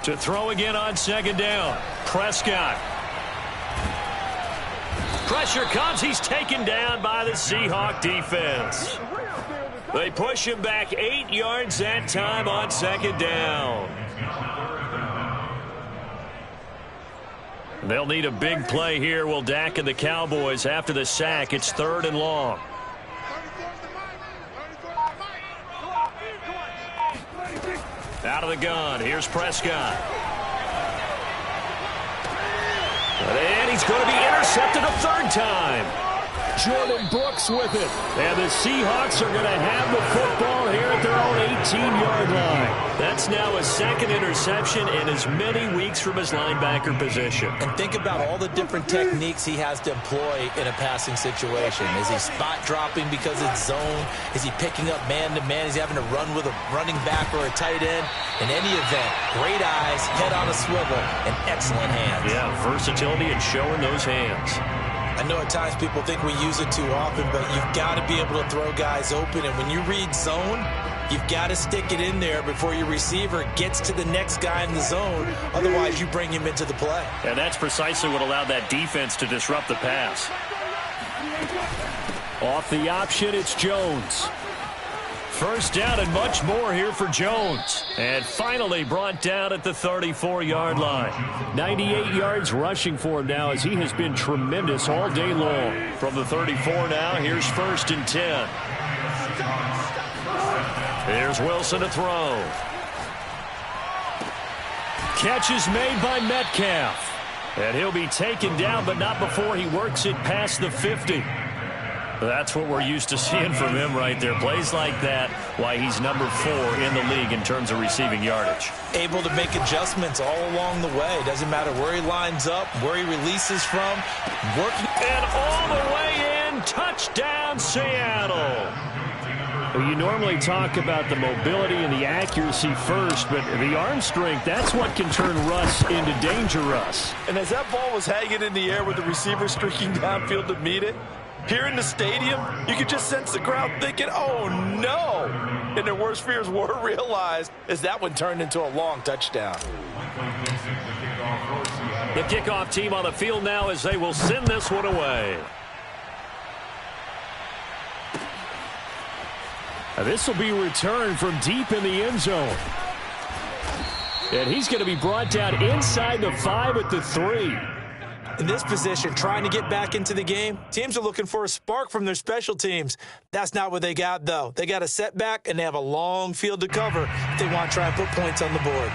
To throw again on 2nd down. Prescott. Pressure comes. He's taken down by the Seahawk defense. They push him back 8 yards that time on 2nd down. They'll need a big play here. Will Dak and the Cowboys after the sack. It's 3rd and long. Out of the gun. Here's Prescott. And he's going to be intercepted a 3rd time. Jordan Brooks with it. And the Seahawks are going to have the football here at their own 18-yard line. That's now his 2nd interception in as many weeks from his linebacker position. And think about all the different techniques he has to employ in a passing situation. Is he spot dropping because it's zone? Is he picking up man-to-man? Is he having to run with a running back or a tight end? In any event, great eyes, head on a swivel, and excellent hands. Yeah, versatility and showing those hands. I know at times people think we use it too often, but you've got to be able to throw guys open. And when you read zone, you've got to stick it in there before your receiver gets to the next guy in the zone. Otherwise, you bring him into the play. And that's precisely what allowed that defense to disrupt the pass. Off the option, it's Jones. 1st down and much more here for Jones. And finally brought down at the 34-yard line. 98 yards rushing for him now as he has been tremendous all day long. From the 34 now, here's 1st and 10. Here's Wilson to throw. Catch is made by Metcalf. And he'll be taken down, but not before he works it past the 50. That's what we're used to seeing from him right there. Plays like that, why he's number 4 in the league in terms of receiving yardage. Able to make adjustments all along the way. Doesn't matter where he lines up, where he releases from. Working. And all the way in, touchdown Seattle. Well, you normally talk about the mobility and the accuracy first, but the arm strength, that's what can turn Russ into Danger Russ. And as that ball was hanging in the air with the receiver streaking downfield to meet it, here in the stadium, you could just sense the crowd thinking, oh, no. And their worst fears were realized as that one turned into a long touchdown. The kickoff team on the field now as they will send this one away. Now this will be returned from deep in the end zone. And he's going to be brought down inside the 5 at the 3. In this position, trying to get back into the game, teams are looking for a spark from their special teams. That's not what they got, though. They got a setback, and they have a long field to cover if they want to try and put points on the board.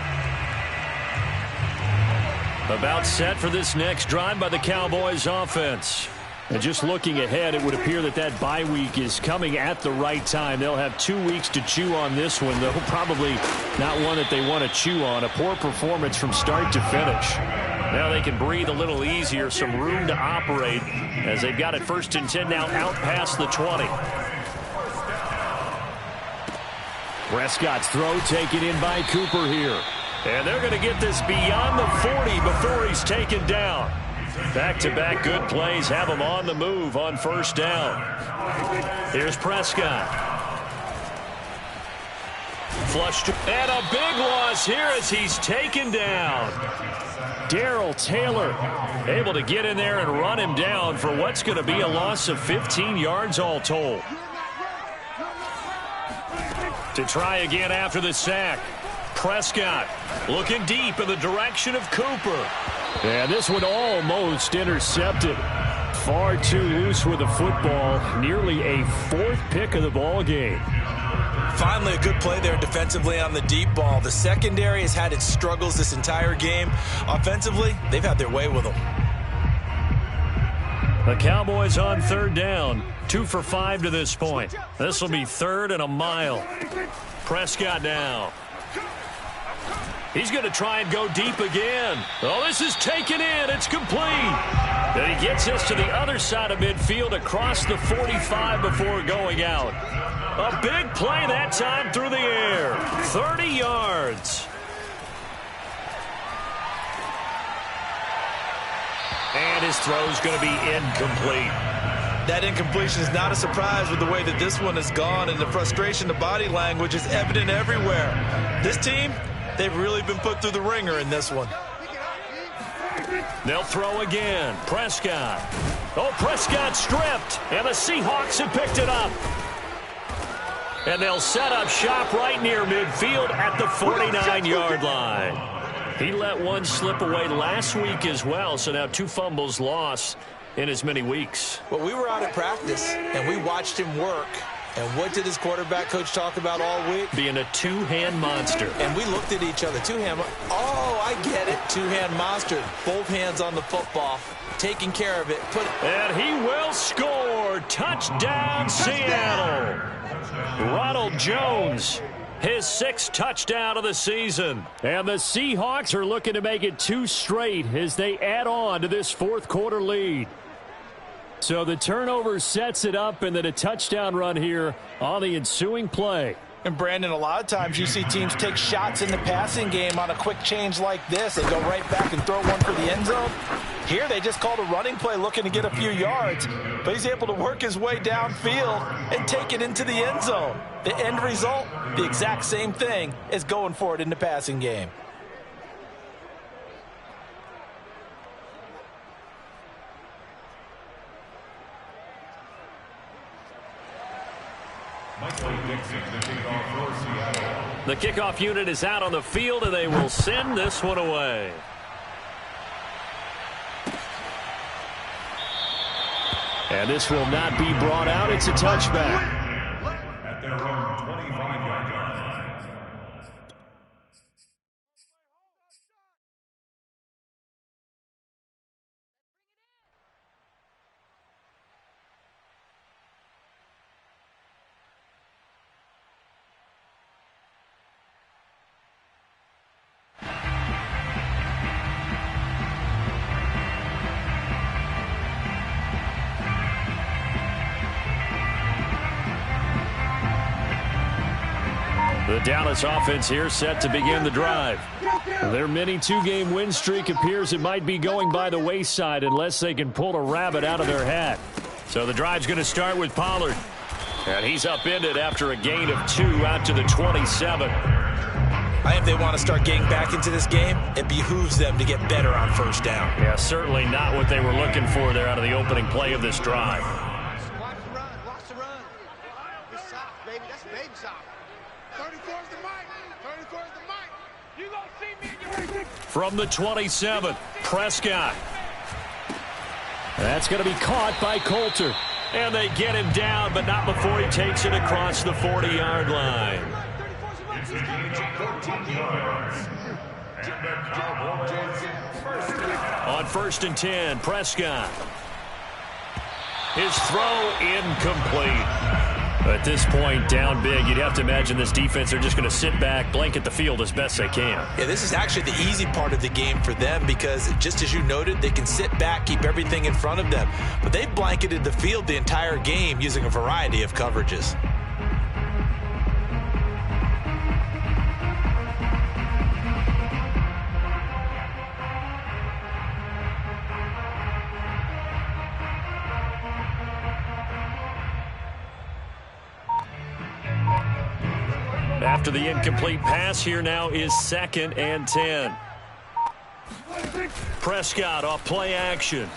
About set for this next drive by the Cowboys offense. And just looking ahead, it would appear that that bye week is coming at the right time. They'll have 2 weeks to chew on this one, though probably not one that they want to chew on. A poor performance from start to finish. Now they can breathe a little easier, some room to operate as they've got it 1st and 10 now out past the 20. Prescott's throw taken in by Cooper here. And they're going to get this beyond the 40 before he's taken down. Back-to-back good plays have him on the move on 1st down. Here's Prescott. Flushed. And a big loss here as he's taken down. Darrell Taylor able to get in there and run him down for what's going to be a loss of 15 yards all told. To try again after the sack. Prescott looking deep in the direction of Cooper. And this one almost intercepted. Far too loose with the football. Nearly a 4th pick of the ball game. Finally, a good play there defensively on the deep ball. The secondary has had its struggles this entire game. Offensively, they've had their way with them. The Cowboys on 3rd down. 2 for 5 to this point. This will be 3rd and a mile. Prescott now. He's going to try and go deep again. Oh, this is taken in. It's complete. And he gets us to the other side of midfield across the 45 before going out. A big play that time through the air. 30 yards. And his throw's going to be incomplete. That incompletion is not a surprise with the way that this one has gone, and the frustration, the body language is evident everywhere. This team, they've really been put through the ringer in this one. They'll throw again. Prescott. Oh, Prescott stripped, and the Seahawks have picked it up. And they'll set up shop right near midfield at the 49-yard line. He let one slip away last week as well, so now 2 fumbles lost in as many weeks. Well, we were out at practice, and we watched him work. And what did his quarterback coach talk about all week? Being a 2-hand monster. And we looked at each other. 2-hand. Oh, I get it. 2-hand monster. Both hands on the football. Taking care of it. And he will score. Touchdown, Seattle. Ronald Jones, his 6th touchdown of the season. And the Seahawks are looking to make it 2 straight as they add on to this 4th quarter lead. So the turnover sets it up, and then a touchdown run here on the ensuing play. And, Brandon, a lot of times you see teams take shots in the passing game on a quick change like this. They go right back and throw one for the end zone. Here they just called a running play looking to get a few yards, but he's able to work his way downfield and take it into the end zone. The end result, the exact same thing as going for it in the passing game. The kickoff unit is out on the field, and they will send this one away. And this will not be brought out. It's a touchback. The Dallas offense here set to begin the drive. Their mini two-game win streak appears it might be going by the wayside unless they can pull a rabbit out of their hat. So the drive's going to start with Pollard. And he's upended after a gain of 2 out to the 27. I think if they want to start getting back into this game, it behooves them to get better on first down. Yeah, certainly not what they were looking for there out of the opening play of this drive. Watch the run. Watch the run. It's soft, baby. That's baby soft. 34's the mic. 34's the mic. You gonna see me in your... From the 27, Prescott. That's going to be caught by Coulter. And they get him down, but not before he takes it across the 40-yard line. On 1st and 10, Prescott. His throw incomplete. At this point, down big, you'd have to imagine this defense are just going to sit back, blanket the field as best they can. Yeah, this is actually the easy part of the game for them because, just as you noted, they can sit back, keep everything in front of them. But they've blanketed the field the entire game using a variety of coverages. After the incomplete pass, here now is 2nd and 10. Prescott off play action.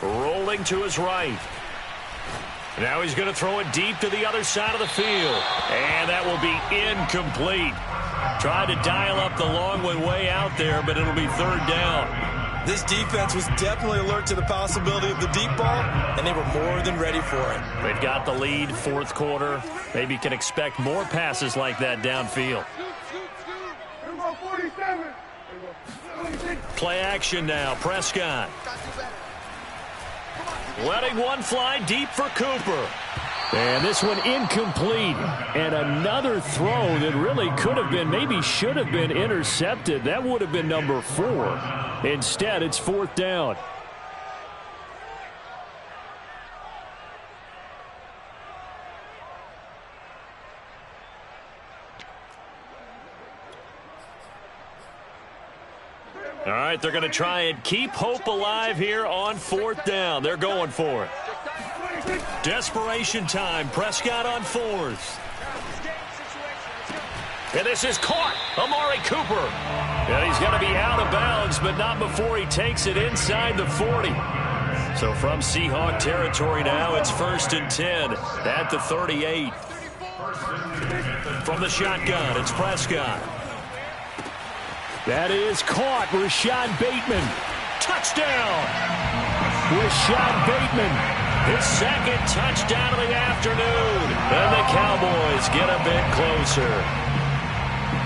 Rolling to his right. Now he's going to throw it deep to the other side of the field. And that will be incomplete. Tried to dial up the long one way out there, but it'll be 3rd down. This defense was definitely alert to the possibility of the deep ball, and they were more than ready for it. They've got the lead, 4th quarter. Maybe can expect more passes like that downfield. Play action now, Prescott. Letting one fly deep for Cooper. And this one incomplete. And another throw that really could have been, maybe should have been intercepted. That would have been number 4. Instead, it's 4th down. All right, they're going to try and keep hope alive here on 4th down. They're going for it. Desperation time. Prescott on 4th. And this is caught. Amari Cooper. And he's going to be out of bounds, but not before he takes it inside the 40. So from Seahawk territory now, it's 1st and 10 at the 38. From the shotgun, it's Prescott. That is caught. Rashad Bateman. Touchdown. Rashad Bateman. His 2nd touchdown of the afternoon. And the Cowboys get a bit closer.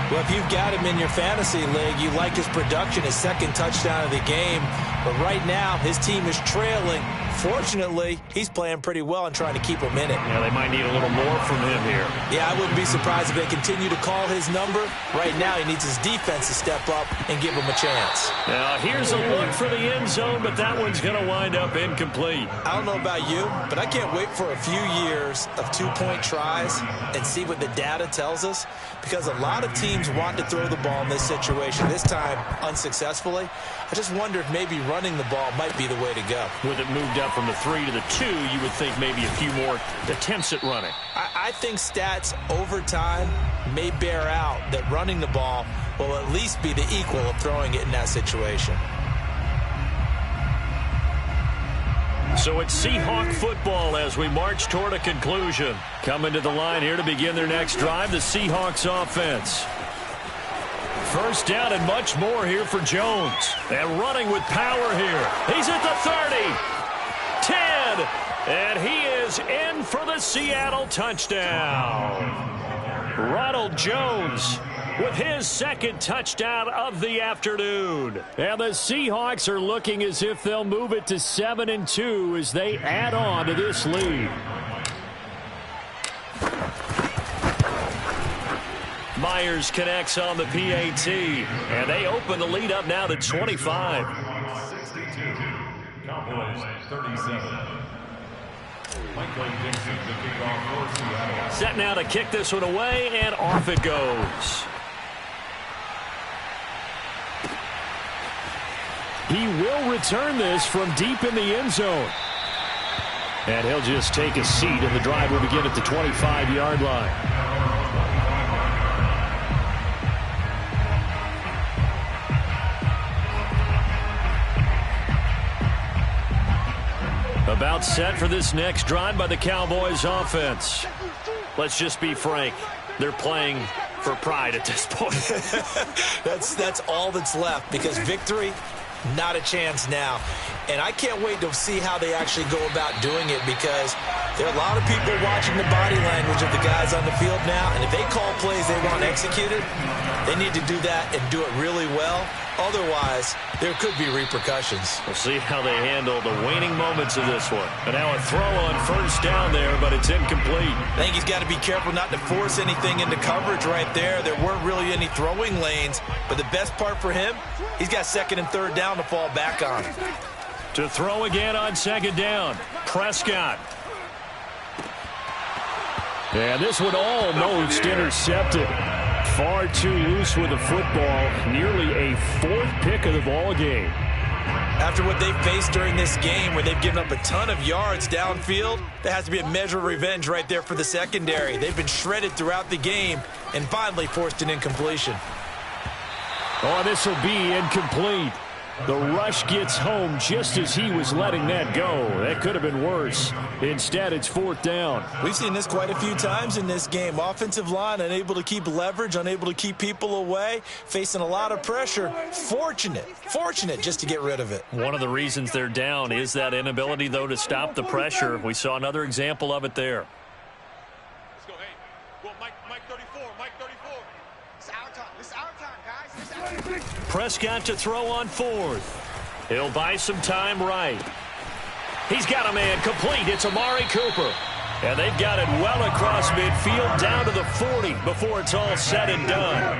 Well, if you've got him in your fantasy league, you like his production, his 2nd touchdown of the game. But right now, his team is trailing. Fortunately, he's playing pretty well and trying to keep him in it. Yeah, they might need a little more from him here. Yeah, I wouldn't be surprised if they continue to call his number. Right now, he needs his defense to step up and give him a chance. Now, here's a look for the end zone, but that one's going to wind up incomplete. I don't know about you, but I can't wait for a few years of 2-point tries and see what the data tells us, because a lot of teams want to throw the ball in this situation, this time unsuccessfully. I just wonder if maybe running the ball might be the way to go. With it moved up from the 3 to the 2, you would think maybe a few more attempts at running. I think stats over time may bear out that running the ball will at least be the equal of throwing it in that situation. So it's Seahawk football as we march toward a conclusion. Coming to the line here to begin their next drive, the Seahawks offense. 1st down and much more here for Jones. And running with power here. He's at the 30. 10. And he is in for the Seattle touchdown. Ronald Jones with his 2nd touchdown of the afternoon. And the Seahawks are looking as if they'll move it to 7-2 as they add on to this lead. Myers connects on the PAT, and they open the lead up now to 25. 62. Cowboys 37. Set now to kick this one away, and off it goes. He will return this from deep in the end zone. And he'll just take a seat, and the drive will begin at the 25-yard line. About set for this next drive by the Cowboys offense. Let's just be frank. They're playing for pride at this point. That's all that's left, because victory, not a chance now. And I can't wait to see how they actually go about doing it, because there are a lot of people watching the body language of the guys on the field now, and if they call plays they want executed, they need to do that and do it really well. Otherwise, there could be repercussions. We'll see how they handle the waning moments of this one. And now a throw on first down there, but it's incomplete. I think he's got to be careful not to force anything into coverage right there. There weren't really any throwing lanes, but the best part for him, he's got second and third down to fall back on. To throw again on second down, Prescott. And this one almost intercepted. Far too loose with the football. Nearly a fourth pick of the ball game. After what they've faced during this game, where they've given up a ton of yards downfield, there has to be a measure of revenge right there for the secondary. They've been shredded throughout the game and finally forced an incompletion. Oh, this will be incomplete. The rush gets home just as he was letting that go. That could have been worse. Instead, it's fourth down. We've seen this quite a few times in this game. Offensive line unable to keep leverage, unable to keep people away, facing a lot of pressure. Fortunate just to get rid of it. One of the reasons they're down is that inability, though, to stop the pressure. We saw another example of it there. Let's go, hey. Well, Mike 34, Mike 34. It's our time. It's our time, guys. It's our time. Prescott to throw on fourth. He'll buy some time right. He's got a man complete. It's Amari Cooper. And they've got it well across midfield down to the 40 before it's all said and done.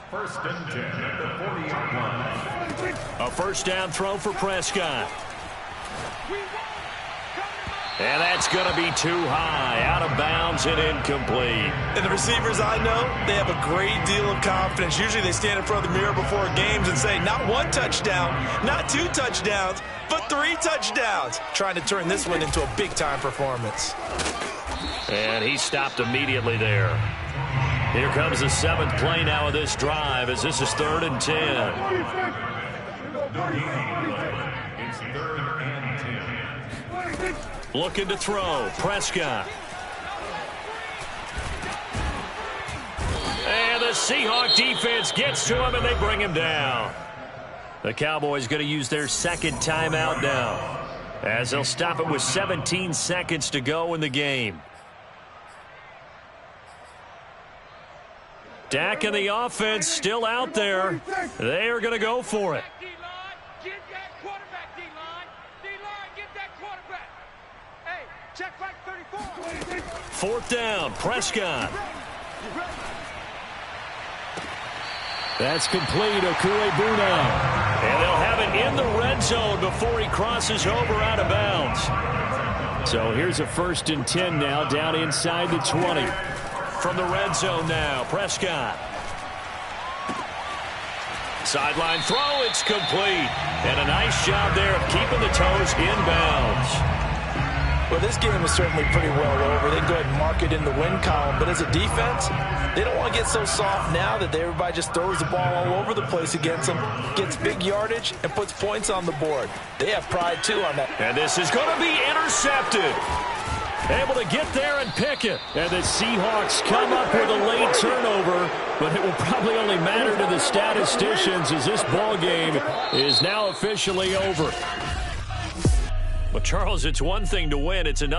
First and 10 at the 40-yard line. A first down throw for Prescott. And that's going to be too high, out of bounds and incomplete. And the receivers I know, they have a great deal of confidence. Usually they stand in front of the mirror before games and say, not one touchdown, not two touchdowns, but 3 touchdowns. Trying to turn this one into a big-time performance. And he stopped immediately there. Here comes the 7th play now of this drive, as this is 3rd and 10. It's 3rd and 10. Looking to throw, Prescott. And the Seahawk defense gets to him, and they bring him down. The Cowboys going to use their second timeout now, as they'll stop it with 17 seconds to go in the game. Dak and the offense still out there. They are going to go for it. Fourth down, Prescott. That's complete, Okuebuna. And they'll have it in the red zone before he crosses over out of bounds. So here's a 1st and 10 now, down inside the 20. From the red zone now, Prescott. Sideline throw, it's complete. And a nice job there of keeping the toes inbounds. Well, this game is certainly pretty well over. They go ahead and mark it in the win column. But as a defense, they don't want to get so soft now that everybody just throws the ball all over the place against them, gets big yardage, and puts points on the board. They have pride, too, on that. And this is going to be intercepted. Able to get there and pick it. And the Seahawks come up with a late turnover, but it will probably only matter to the statisticians as this ball game is now officially over. Well, Charles, it's one thing to win. It's another